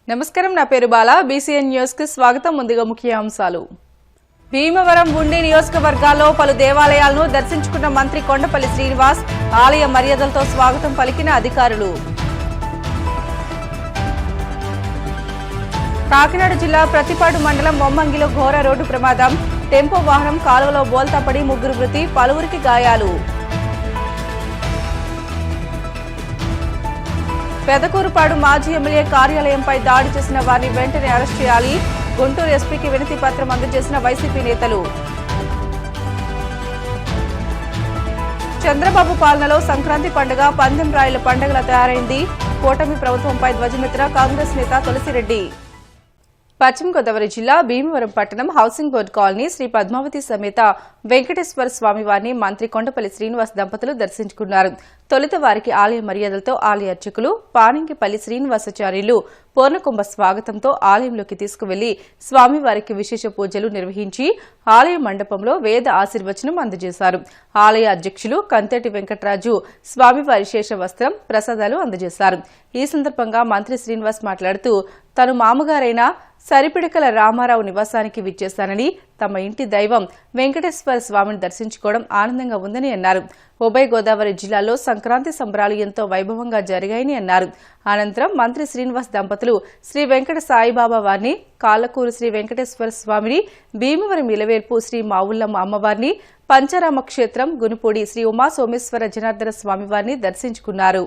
నమస్కారం, నా పేరు బాల. బీసీఎన్ న్యూస్ కి స్వాగతం. ముందుగా ముఖ్యాంశాలు. భీమవరం ఉండి నియోజకవర్గాల్లో పలు దేవాలయాలను దర్శించుకున్న మంత్రి కొండపల్లి శ్రీనివాస్. ఆలయ మర్యాదలతో స్వాగతం పలికిన అధికారులు. కాకినాడ జిల్లా ప్రతిపాడు మండలం మొమ్మంగిలో ఘోర రోడ్డు ప్రమాదం. టెంపో వాహనం కాలువలో బోల్తాపడి 3 మృతి, పలువురికి గాయాలు. పెదకూరుపాడు మాజీ ఎమ్మెల్యే కార్యాలయంపై దాడి చేసిన వారిని వెంటనే అరెస్ట్ చేయాలి. గుంటూరు ఎస్పీకి వినతి పత్రం అందజేసిన వైసీపీ నేతలు. చంద్రబాబు పాలనలో సంక్రాంతి పండుగ పందెం రాయుల పండుగలా తయారైంది. కూటమి ప్రభుత్వంపై ధ్వజమెత్తిన కాంగ్రెస్ నేత తులసిరెడ్డి. పశ్చిమ గోదావరి జిల్లా భీమవరం పట్టణం housing board colony Shri Padmavati సమేత వెంకటేశ్వర స్వామి వారిని మంత్రి కొండపల్లి శ్రీనివాస్ దంపతులు దర్శించుకున్నారు. తొలుత వారికి ఆలయ మర్యాదలతో ఆలయ అర్చకులు పానింగిపల్లి శ్రీనివాసాచార్యులు పూర్ణకుంభ స్వాగతంతో ఆలయంలోకి తీసుకువెళ్లి స్వామివారికి విశేష పూజలు నిర్వహించి ఆలయ మండపంలో వేద ఆశీర్వచనం అందజేశారు. ఆలయ అధ్యక్షులు కంతటి వెంకటరాజు స్వామివారి శేష వస్త్రం, ప్రసాదాలు అందజేశారు. ఈ సందర్భంగా మంత్రి శ్రీనివాస్ మాట్లాడుతూ తను మామగారైన సరిపిడకల రామారావు నివాసానికి విచ్చేశానని, తమ ఇంటి దైవం వెంకటేశ్వర స్వామిని దర్శించుకోవడం ఆనందంగా ఉందని అన్నారు. ఉభయ గోదావరి జిల్లాలో సంక్రాంతి సంబరాలు ఎంతో వైభవంగా జరిగాయని అన్నారు. అనంతరం మంత్రి శ్రీనివాస్ దంపతులు శ్రీ వెంకట సాయిబాబా వారిని, కాళ్లకూరు శ్రీ వెంకటేశ్వర స్వామిని, భీమవరం ఇలవేల్పు శ్రీ మావుల్లమ్మ అమ్మవారిని, పంచరామ క్షేత్రం గునుపూడి శ్రీ ఉమా సోమేశ్వర జనార్దన స్వామివారిని దర్శించుకున్నారు.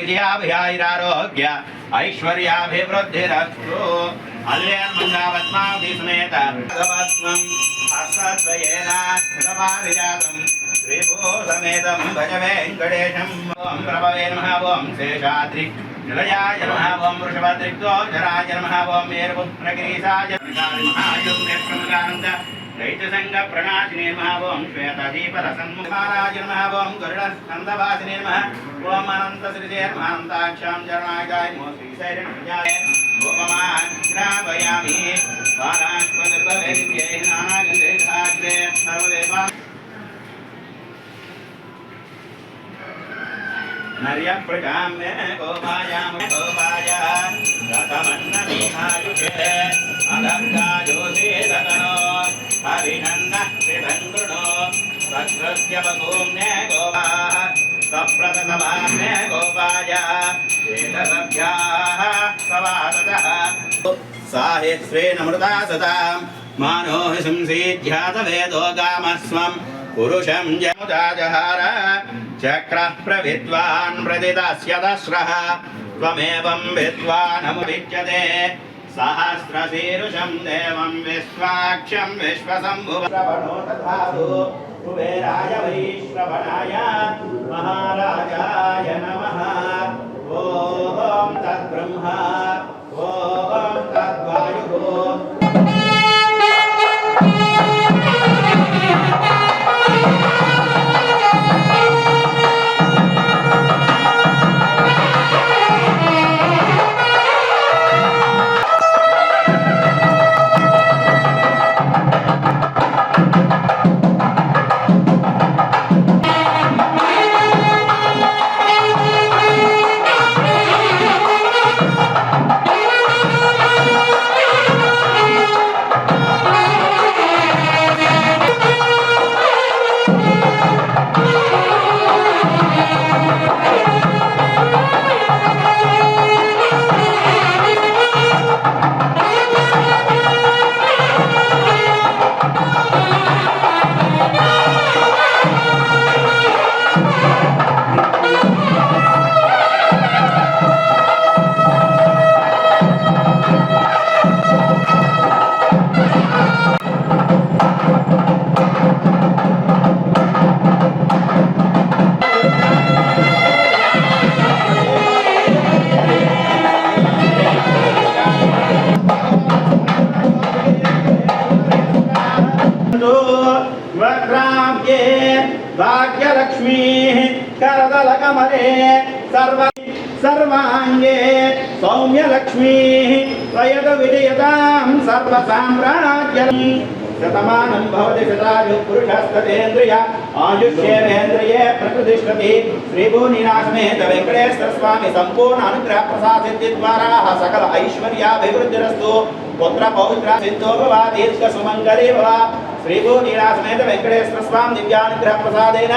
విజయాభిరారోగ్య ఐశ్వర్యాభివృద్ధిరస్తు. అల్లేన్మంగావత్మావతి సమేత భగవత్వం హస్తద్వయేన కృతపారిజాతం శ్రీభూ సమేతం భజ వెంకటేశం. ఓం ప్రభవే నమః. ఓం శేషాద్రి నిలయాయ నమః. ఓం వృషభద్రిక్తోజరాయ నమః. ఓం మేరుపుత్రగిరీశాయ నమః. దైత్యసంగ ప్రణాశినే నమః. ఓం శ్వేతదీపరసన్ముఖారాయ నమః. ఓం గరుడస్కందవాసినే నమః. ఓం అనంతశ్రీజే నమః. అనంతాక్షాం జరణాయ నమో శ్రీశైరణ్యాయ గోపమాగ్రావయామి. వారాక్వనిర్భవేద్యై నానాగంధేధాగ్రే సర్వదేవా నర్య ప్రజామ్య గోపాయామ గోపాయ రతమన్నమీహాయుషే అదర్గాయోషే దతనో హరినన్న శ్రీధంగృణో సత్రస్య వసూమ్నే గోపాః సప్రతతమామ్నే గోపాయ ఏతసభ్యాః సవాసతః సాహిత్రేణ మృతా సతాం మానో హి సంసీధ్యాతవేదో గామస్వం పురుషం జముదాజహార చక్రః ప్రవిద్వాన్ ప్రదిదస్య దశ్రః త్వమేవం విద్వానమువిద్యతే సహస్రశీర్షం దేవం విశ్వాక్షం విశ్వశంభువో తథాసు కుబేరాయ వైశ్రవణాయ మహారాజాయ నమః. ఓం తద్బ్రహ్మ ఓం తద్వాయుః. वक्राब्जे भाग्यलक्ष्मी करदलकमले सर्वांगे सौम्यलक्ष्मी प्रयत विजयतां सर्वसाम्राज्यम् शतमानं भवति शतायुः पुरुषस्ततेन्द्रिय आयुष्येवेन्द्रिये प्रतिष्ठति श्रीभूनिनाथमेत वेङ्कटेश्वर स्वामी सम्पूर्ण अनुग्रह प्रसादिद्वारा सकल ऐश्वर्याभिवृद्धिरस्तु पुत्र पौत्र सिद्धो भव दीर्घ सुमङ्गले भव श्रीभूनिनाथमेत वेङ्कटेश्वर स्वामी दिव्यानुग्रह प्रसादेन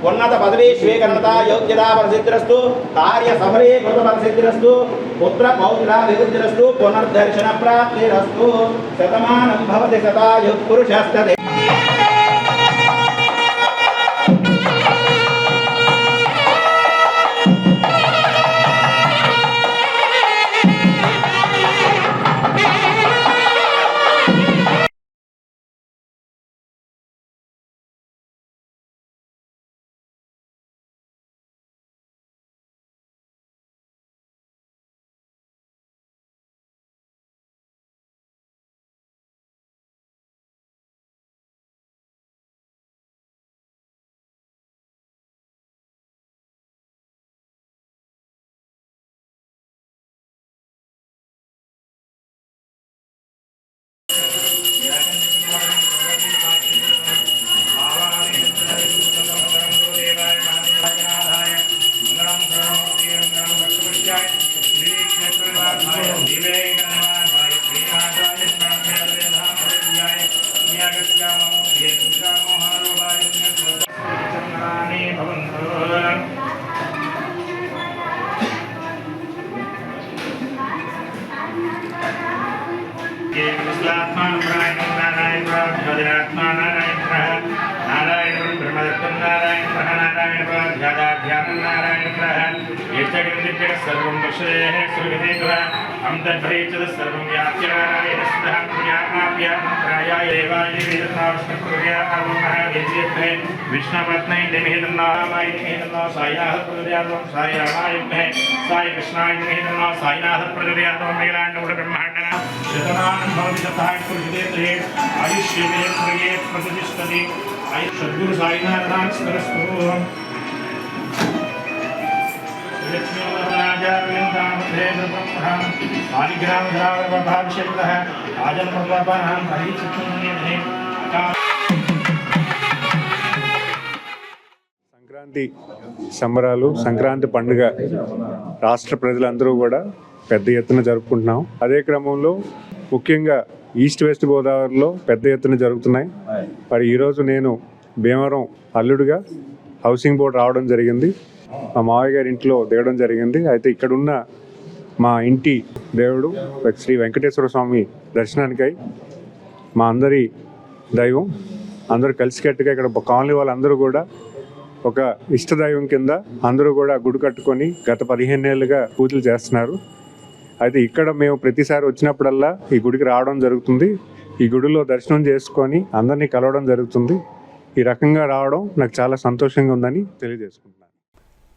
उन्नत पदवी स्वीकरणता योग्यता प्रसिद्धिरस्तु कार्य सफलीकृत प्रसिद्धिरस्तु पुत्र पौत्राभिवृद्धिरस्तु पुनर्दर्शन प्राप्तिरस्तु शतमानं भवति शतायुः पुरुषस्तते सर्वं दर्शयेः सुरगतेः अन्तर्भैचद सर्वं व्याख्यानायस्तः पुण्याप्याप्याय देवाय वेदनाष्टपुर्याः वेद्यते विष्णुपत्नै देमेदन्नामाय देमेदन्ना सायाः प्रदयातं सायामायुग्ने साय कृष्णाय देमेदन्ना सायनाथ प्रदयातं मेलाण्डुड ब्रह्माण्डना शतमानं भवति शताय कुरुते आयुष्येन्द्रिये प्रतिष्ठति आयुष्यद्गुरु साईनाथां स्मरस्तु సంక్రాంతి సంబరాలు సంక్రాంతి పండుగ రాష్ట్ర ప్రజలందరూ కూడా పెద్ద ఎత్తున జరుపుకుంటున్నాం. అదే క్రమంలో ముఖ్యంగా ఈస్ట్ వెస్ట్ గోదావరిలో పెద్ద ఎత్తున జరుగుతున్నాయి. మరి ఈరోజు నేను భీమవరం అల్లుడుగా హౌసింగ్ బోర్డు రావడం జరిగింది. మా మావయ్య గారి ఇంట్లో దిగడం జరిగింది. అయితే ఇక్కడున్న మా ఇంటి దేవుడు శ్రీ వెంకటేశ్వర స్వామి దర్శనానికై మా అందరి దైవం అందరూ కలిసికట్టుగా ఇక్కడ కాలనీ వాళ్ళందరూ కూడా ఒక ఇష్టదైవం కింద అందరూ కూడా గుడి కట్టుకొని గత 15 ఏళ్ళుగా పూజలు చేస్తున్నారు. అయితే ఇక్కడ మేము ప్రతిసారి వచ్చినప్పుడల్లా ఈ గుడికి రావడం జరుగుతుంది. ఈ గుడిలో దర్శనం చేసుకొని అందరినీ కలవడం జరుగుతుంది. ఈ రకంగా రావడం నాకు చాలా సంతోషంగా ఉందని తెలియజేసుకుంటున్నాను.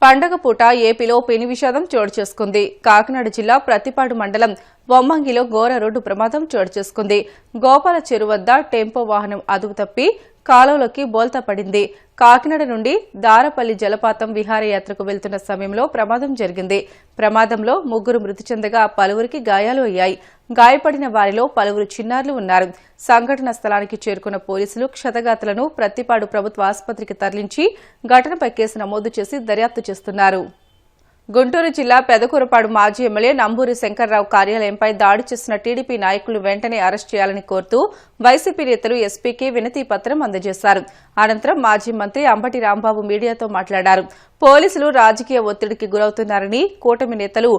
పండగ పూట ఏపీలో పెను విషాదం చోటు చేసుకుంది. కాకినాడ జిల్లా ప్రతిపాడు మండలం బొమ్మంగిలో ఘోర రోడ్డు ప్రమాదం చోటు చేసుకుంది. గోపాల చెరువు వద్ద టెంపో వాహనం అదుపు తప్పి కాలువలోకి బోల్తా పడింది. కాకినాడ నుండి దారపల్లి జలపాతం విహారయాత్రకు వెళ్తున్న సమయంలో ప్రమాదం జరిగింది. ప్రమాదంలో 3 మృతి చెందగా పలువురికి గాయాలు అయ్యాయి. గాయపడిన వారిలో పలువురు చిన్నారులు ఉన్నారు. సంఘటన స్థలానికి చేరుకున్న పోలీసులు క్షతగాతులను ప్రత్తిపాడు ప్రభుత్వ ఆసుపత్రికి తరలించి ఘటనపై కేసు నమోదు చేసి దర్యాప్తు చేస్తున్నారు. గుంటూరు జిల్లా పెదకూరపాడు మాజీ ఎమ్మెల్యే నంబూరి శంకర్రావు కార్యాలయంపై దాడి చేసిన టీడీపీ నాయకులు వెంటనే అరెస్ట్ చేయాలని కోరుతూ వైసీపీ నేతలు ఎస్పీకి వినతి పత్రం అందజేశారు. అనంతరం మాజీ మంత్రి అంబటి రాంబాబు మీడియాతో మాట్లాడారు. పోలీసులు రాజకీయ ఒత్తిడికి గురవుతున్నారని, కూటమి నేతలు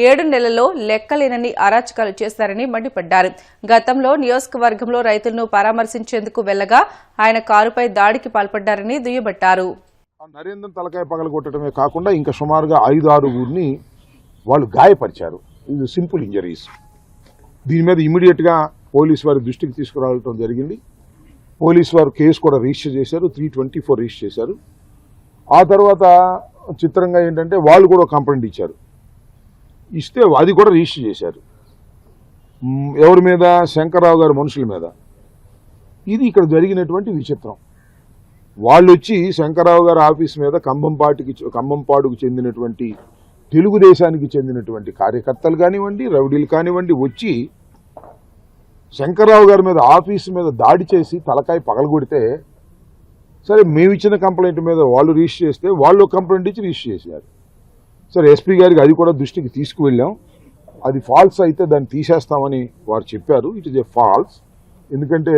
7 నెలల్లో లెక్కలేనన్ని అరాచకాలు చేశారని మండిపడ్డారు. గతంలో నియోజకవర్గంలో రైతులను పరామర్శించేందుకు వెళ్లగా ఆయన కారుపై దాడికి పాల్పడ్డారని దుయ్యబట్టారు. నరేంద్రన్ తలకాయ పగలగొట్టడమే కాకుండా ఇంకా సుమారుగా 5-6 వాళ్ళు గాయపరిచారు. ఇది సింపుల్ ఇంజరీస్. దీని మీద ఇమీడియట్గా పోలీసు వారి దృష్టికి తీసుకురావడం జరిగింది. పోలీసు వారు కేసు కూడా రిజిస్టర్ చేశారు. 324 రిజిస్టర్ చేశారు. ఆ తర్వాత చిత్రంగా ఏంటంటే వాళ్ళు కూడా కంప్లైంట్ ఇచ్చారు. ఇస్తే అది కూడా రిజిస్టర్ చేశారు. ఎవరి మీద? శంకర్రావు గారి మనుషుల మీద. ఇది ఇక్కడ జరిగినటువంటి విచిత్రం. వాళ్ళు వచ్చి శంకర్రావు గారి ఆఫీస్ మీద కంభంపాడుకు చెందినటువంటి తెలుగుదేశానికి చెందినటువంటి కార్యకర్తలు కానివ్వండి, రౌడీలు కానివ్వండి వచ్చి శంకర్రావు గారి మీద ఆఫీసు మీద దాడి చేసి తలకాయ పగలగొడితే, సరే మేము ఇచ్చిన కంప్లైంట్ మీద వాళ్ళు రిజిస్టర్ చేస్తే వాళ్ళు కంప్లైంట్ ఇచ్చి రిజిస్టర్ చేశారు. సరే ఎస్పీ గారికి అది కూడా దృష్టికి తీసుకువెళ్ళాం. అది ఫాల్స్ అయితే దాన్ని తీసేస్తామని వారు చెప్పారు. It is a falls. ఎందుకంటే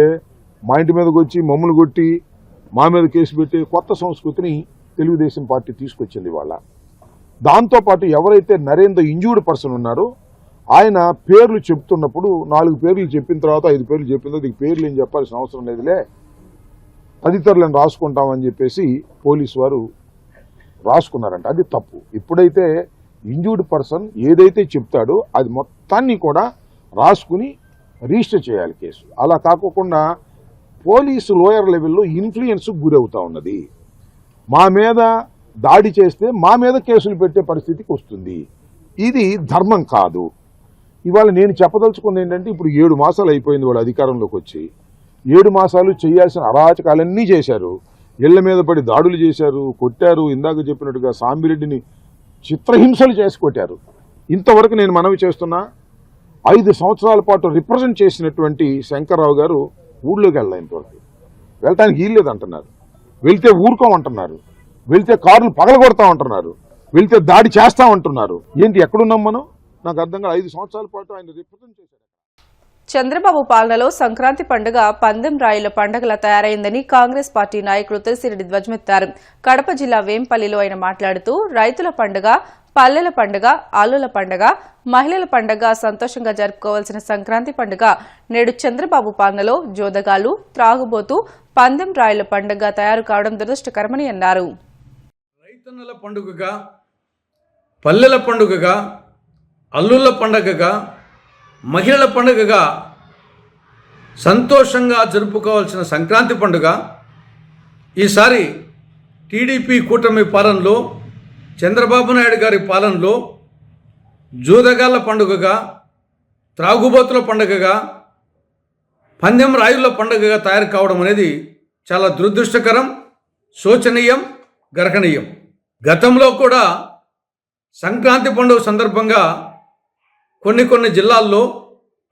మా ఇంటి మీదకి వచ్చి మమ్మల్ని కొట్టి మా మీద కేసు పెట్టి కొత్త సంస్కృతిని తెలుగుదేశం పార్టీ తీసుకొచ్చింది వాళ్ళ. దాంతోపాటు ఎవరైతే నరేంద్ర ఇంజూర్డ్ పర్సన్ ఉన్నారో ఆయన పేర్లు చెప్తున్నప్పుడు 4 పేర్లు చెప్పిన తర్వాత 5 పేర్లు చెప్పిన తర్వాత ఈ పేర్లు ఏం చెప్పాల్సిన అవసరం లేదులే, తదితరులను రాసుకుంటామని చెప్పేసి పోలీసు వారు రాసుకున్నారంట. అది తప్పు. ఎప్పుడైతే ఇంజూర్డ్ పర్సన్ ఏదైతే చెప్తాడో అది మొత్తాన్ని కూడా రాసుకుని రిజిస్టర్ చేయాలి కేసు. అలా కాకుండా పోలీసు లోయర్ లెవెల్లో ఇన్ఫ్లుయెన్స్ గురవుతా ఉన్నది. మా మీద దాడి చేస్తే మా మీద కేసులు పెట్టే పరిస్థితికి వస్తుంది. ఇది ధర్మం కాదు. ఇవాళ నేను చెప్పదలుచుకుంది ఏంటంటే, ఇప్పుడు 7 మాసాలు అయిపోయింది వాళ్ళు అధికారంలోకి వచ్చి. 7 మాసాలు చేయాల్సిన అరాచకాలన్నీ చేశారు. ఇళ్ల మీద పడి దాడులు చేశారు, కొట్టారు. ఇందాక చెప్పినట్టుగా సాంబిరెడ్డిని చిత్రహింసలు చేసి కొట్టారు. ఇంతవరకు నేను మనవి చేస్తున్నా, 5 సంవత్సరాల పాటు రిప్రజెంట్ చేసినటువంటి శంకర్రావు గారు ఊళ్ళోకి వెళ్ళాలి. ఇంతవరకు వెళ్ళటానికి వీల్లేదు అంటున్నారు. వెళ్తే ఊరుకోమంటున్నారు, వెళ్తే కార్లు పగలగొడతామంటున్నారు, వెళ్తే దాడి చేస్తామంటున్నారు. ఏంటి ఎక్కడున్నాం మనం? నాకు అర్థం కాదు. 5 సంవత్సరాల పాటు ఆయన రిప్రజెంట్ చేశారు. చంద్రబాబు పాలనలో సంక్రాంతి పండుగ పందెం రాయుల పండుగలా తయారైందని కాంగ్రెస్ పార్టీ నాయకులు తులసిరెడ్డి ధ్వజమెత్తారు. కడప జిల్లా వేంపల్లిలో ఆయన మాట్లాడుతూ రైతుల పండుగ, పల్లెల పండుగ, ఆలుల పండుగ, మహిళల పండుగ సంతోషంగా జరుపుకోవాల్సిన సంక్రాంతి పండుగ నేడు చంద్రబాబు పాలనలో జోదగాలు, త్రాగుబోతు, పందెం రాయుల పండుగ తయారు కావడం దురదృష్టకరమని అన్నారు. రైతన్నల పండుగగా, పల్లెల పండుగగా, అల్లుళ్ళ పండుగగా, మహిళల పండుగగా సంతోషంగా జరుపుకోవాల్సిన సంక్రాంతి పండుగ ఈసారి టీడీపీ కూటమి పాలనలో, చంద్రబాబు నాయుడు గారి పాలనలో జూదగాళ్ళ పండుగగా, త్రాగుబోతుల పండుగగా, పందెం రాయుల పండుగగా తయారు కావడం అనేది చాలా దురదృష్టకరం, శోచనీయం, గర్హనీయం. గతంలో కూడా సంక్రాంతి పండుగ సందర్భంగా కొన్ని జిల్లాల్లో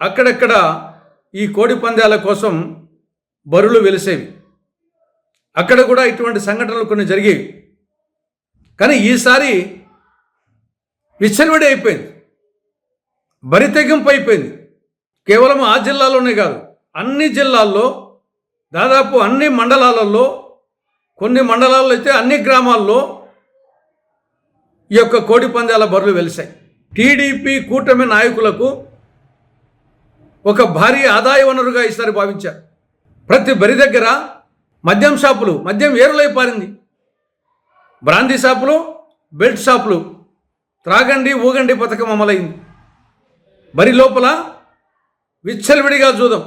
అక్కడక్కడ ఈ కోడి పందాల కోసం బరులు వెలిసేవి. అక్కడ కూడా ఇటువంటి సంఘటనలు కొన్ని జరిగేవి. కానీ ఈసారి విచ్చలవిడి అయిపోయింది, బరితెగింపు అయిపోయింది. కేవలం ఆ జిల్లాలోనే కాదు, అన్ని జిల్లాల్లో, దాదాపు అన్ని మండలాలలో, కొన్ని మండలాల్లో అయితే అన్ని గ్రామాల్లో ఈ యొక్క కోడి పందాల బరులు వెలిసాయి. టీడీపీ కూటమి నాయకులకు ఒక భారీ ఆదాయ వనరుగా ఈసారి భావించారు. ప్రతి బరి దగ్గర మద్యం షాపులు, మద్యం ఏరులై పారింది. బ్రాందీ షాపులు, బెల్ట్ షాపులు, త్రాగండి ఊగండి పథకం అమలైంది. బరి లోపల విచ్చలవిడిగా జూదం,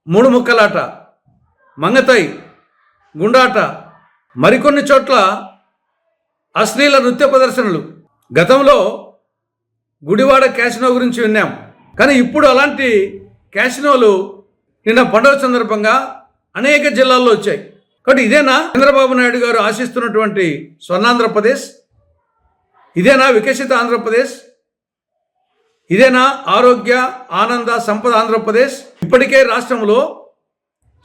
3 ముక్కలాట, మంగతాయి, గుండాట, మరికొన్ని చోట్ల అశ్లీల నృత్య ప్రదర్శనలు. గతంలో గుడివాడ క్యాసినో గురించి విన్నాం, కానీ ఇప్పుడు అలాంటి క్యాసినోలు నిన్న పండుగ సందర్భంగా అనేక జిల్లాల్లో వచ్చాయి. కాబట్టి ఇదేనా చంద్రబాబు నాయుడు గారు ఆశిస్తున్నటువంటి స్వర్ణాంధ్రప్రదేశ్? ఇదేనా వికసిత ఆంధ్రప్రదేశ్? ఇదేనా ఆరోగ్య, ఆనంద, సంపద ఆంధ్రప్రదేశ్? ఇప్పటికే రాష్ట్రంలో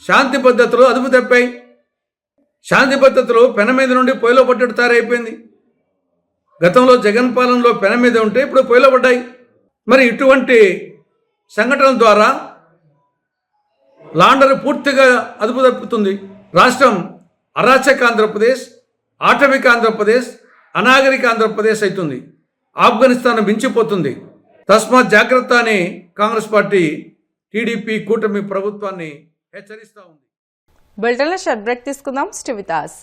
శాంతి పద్ధతులు అదుపు తప్పాయి. శాంతి పద్ధతులు పెన మీద నుండి పొయ్యిలో పట్టేట్టు తయారైపోయింది. గతంలో జగన్ పాలనలో పెన మీద ఉంటే ఇప్పుడు పొయ్యిలో పడ్డాయి. మరి ఇటువంటి సంఘటనల ద్వారా లాండర్ పూర్తిగా అదుపు తప్పుతుంది. రాష్ట్రం అరాచక ఆంధ్రప్రదేశ్, ఆటవిక ఆంధ్రప్రదేశ్, అనాగరిక ఆంధ్రప్రదేశ్ అవుతుంది. ఆఫ్ఘనిస్తాన్ మించిపోతుంది. తస్మాత్ జాగ్రత్త అని కాంగ్రెస్ పార్టీ టీడీపీ కూటమి ప్రభుత్వాన్ని హెచ్చరిస్తూ ఉంది. బులెటిన్లో షార్ట్ బ్రేక్ తీసుకుందాం. Stay with us.